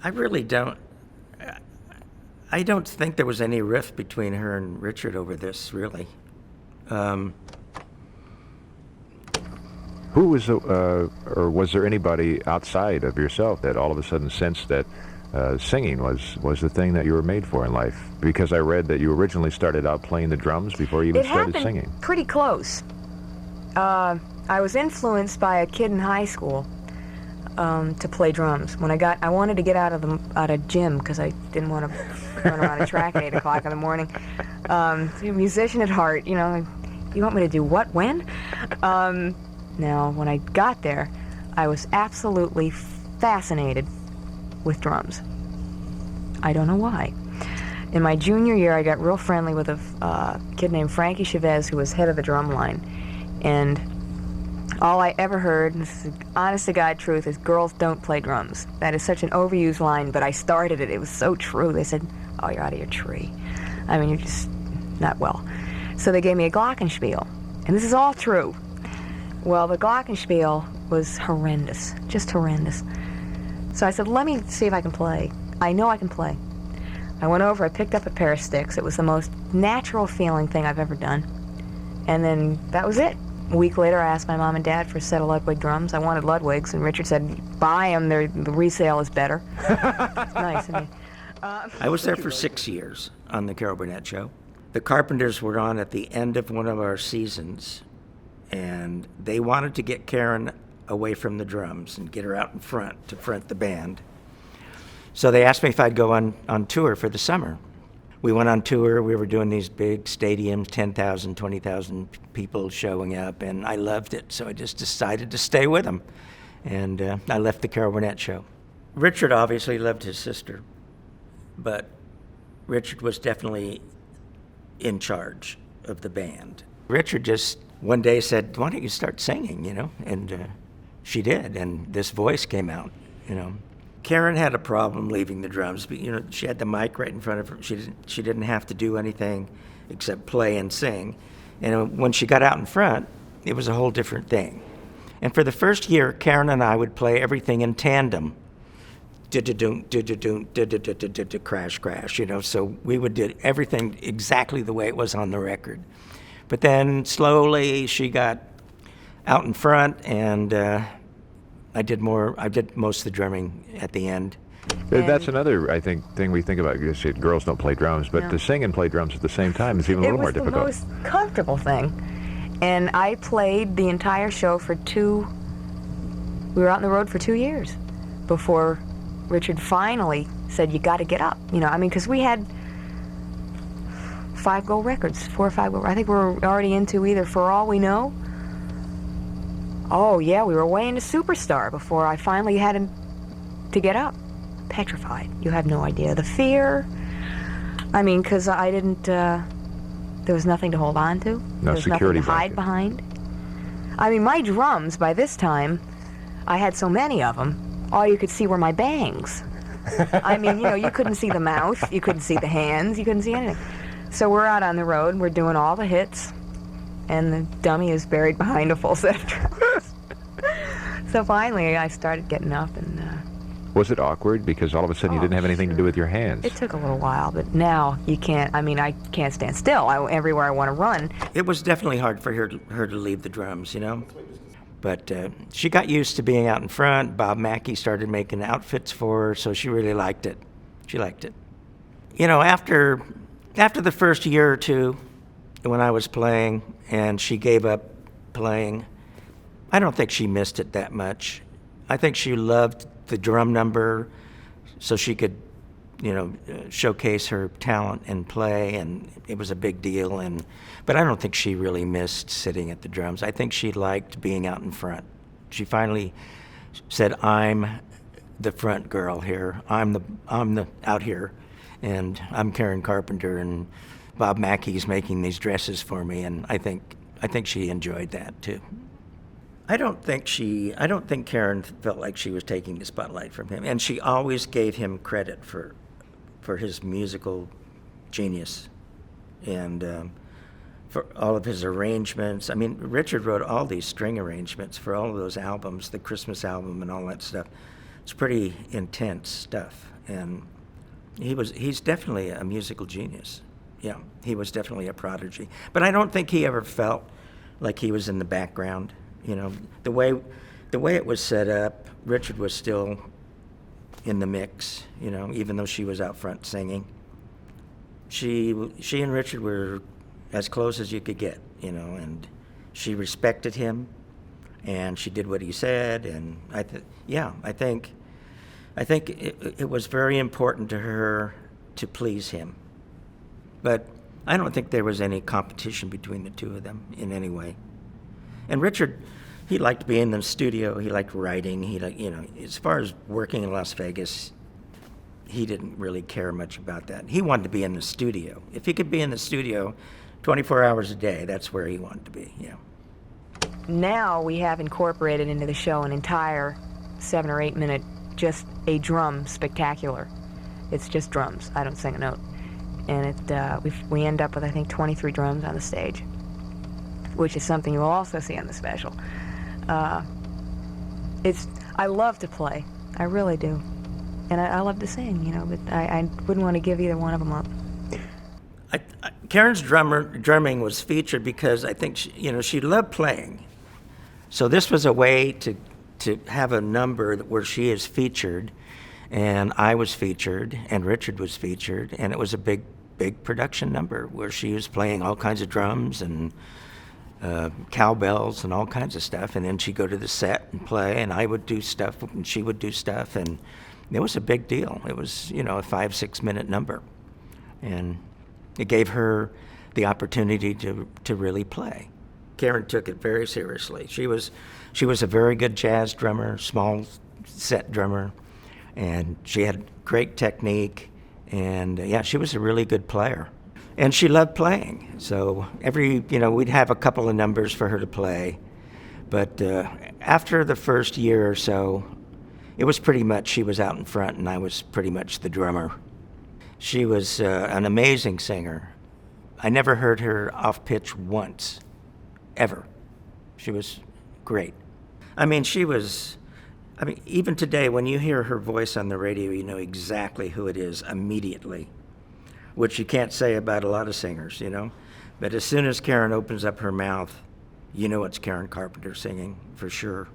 I really don't. I don't think there was any rift between her and Richard over this, really. Who was, or was there anybody outside of yourself that all of a sudden sensed that singing was the thing that you were made for in life? Because I read that you originally started out playing the drums before you even started singing. It happened pretty close. I was influenced by a kid in high school to play drums. When I wanted to get out of gym because I didn't want to run around a track at 8 o'clock in the morning. A musician at heart, you know. You want me to do what, when? Now, when I got there, I was absolutely fascinated with drums. I don't know why. In my junior year, I got real friendly with a kid named Frankie Chavez, who was head of the drum line. And all I ever heard, and this is honest to God truth, is girls don't play drums. That is such an overused line, but I started it. It was so true. They said, oh, you're out of your tree. I mean, you're just not well. So they gave me a glockenspiel. And this is all true. Well, the glockenspiel was horrendous, just horrendous. So I said, let me see if I can play. I know I can play. I went over, I picked up a pair of sticks. It was the most natural feeling thing I've ever done. And then that was it. A week later, I asked my mom and dad for a set of Ludwig drums. I wanted Ludwigs, and Richard said, buy them, the resale is better. It's nice of you. I was there for 6 years on the Carol Burnett Show. The Carpenters were on at the end of one of our seasons, and they wanted to get Karen away from the drums and get her out in front to front the band. So they asked me if I'd go on tour for the summer. We went on tour. We were doing these big stadiums, 10,000, 20,000 people showing up, and I loved it. So I just decided to stay with them, and I left the Carol Burnett Show. Richard obviously loved his sister, but Richard was definitely in charge of the band. Richard just one day said, why don't you start singing, you know? And she did, and this voice came out, you know. Karen had a problem leaving the drums, but you know, she had the mic right in front of her. She didn't have to do anything except play and sing. And when she got out in front, it was a whole different thing. And for the first year, Karen and I would play everything in tandem. Crash, crash, you know. So we would do everything exactly the way it was on the record. But then slowly she got out in front, and I did most of the drumming at the end. That's another, I think, thing we think about. You said girls don't play drums, but to sing and play drums at the same time is even a little more difficult. It was the most comfortable thing. And I played the entire show we were out on the road for 2 years before Richard finally said, you got to get up. You know, I mean, because we had 5 gold records, 4 or 5 gold. I think we were already into either For All We Know. Oh, yeah, we were way into Superstar before I finally had him to get up. Petrified. You have no idea. The fear. I mean, because I didn't, there was nothing to hold on to. No security nothing to hide behind. I mean, my drums, by this time, I had so many of them, all you could see were my bangs. I mean, you know, you couldn't see the mouth, you couldn't see the hands, you couldn't see anything. So we're out on the road, we're doing all the hits, and the dummy is buried behind a full set of drums. So finally, I started getting up, and was it awkward because all of a sudden you didn't have anything to do with your hands? It took a little while, but now you can't. I mean, I can't stand still. Everywhere I want to run. It was definitely hard for her to leave the drums, you know. But she got used to being out in front. Bob Mackie started making outfits for her, so she really liked it. She liked it. You know, after the first year or two, when I was playing and she gave up playing, I don't think she missed it that much. I think she loved the drum number so she could, you know, showcase her talent and play, and it was a big deal. But I don't think she really missed sitting at the drums. I think she liked being out in front. She finally said, I'm the front girl here. I'm the out here, and I'm Karen Carpenter, and Bob Mackey's making these dresses for me, and I think she enjoyed that too. I don't think Karen felt like she was taking the spotlight from him, and she always gave him credit for his musical genius and for all of his arrangements. I mean, Richard wrote all these string arrangements for all of those albums, the Christmas album and all that stuff. It's pretty intense stuff, and he's definitely a musical genius. Yeah, he was definitely a prodigy. But I don't think he ever felt like he was in the background. You know, the way it was set up, Richard was still in the mix, you know, even though she was out front singing. She and Richard were as close as you could get, you know, and she respected him, and she did what he said, and I think it was very important to her to please him. But I don't think there was any competition between the two of them in any way. And Richard, he liked being in the studio. He liked writing. He liked, you know, as far as working in Las Vegas, he didn't really care much about that. He wanted to be in the studio. If he could be in the studio 24 hours a day, that's where he wanted to be, yeah. Now we have incorporated into the show an entire 7 or 8 minute, just a drum spectacular. It's just drums. I don't sing a note. And we end up with, I think, 23 drums on the stage, which is something you will also see on the special. I love to play. I really do. And I love to sing, you know, but I wouldn't want to give either one of them up. Karen's drumming was featured because I think she loved playing. So this was a way to have a number where she is featured, and I was featured, and Richard was featured, and it was a big production number where she was playing all kinds of drums and cowbells and all kinds of stuff, and then she'd go to the set and play, and I would do stuff, and she would do stuff, and it was a big deal. It was, you know, a 5-6 minute number, and it gave her the opportunity to really play. Karen took it very seriously. She was a very good jazz drummer, small set drummer, and she had great technique, and she was a really good player. And she loved playing. So we'd have a couple of numbers for her to play, but after the first year or so, it was pretty much she was out in front and I was pretty much the drummer. She was an amazing singer. I never heard her off pitch once, ever. She was great. Even today, when you hear her voice on the radio, you know exactly who it is immediately, which you can't say about a lot of singers, you know. But as soon as Karen opens up her mouth, you know it's Karen Carpenter singing, for sure.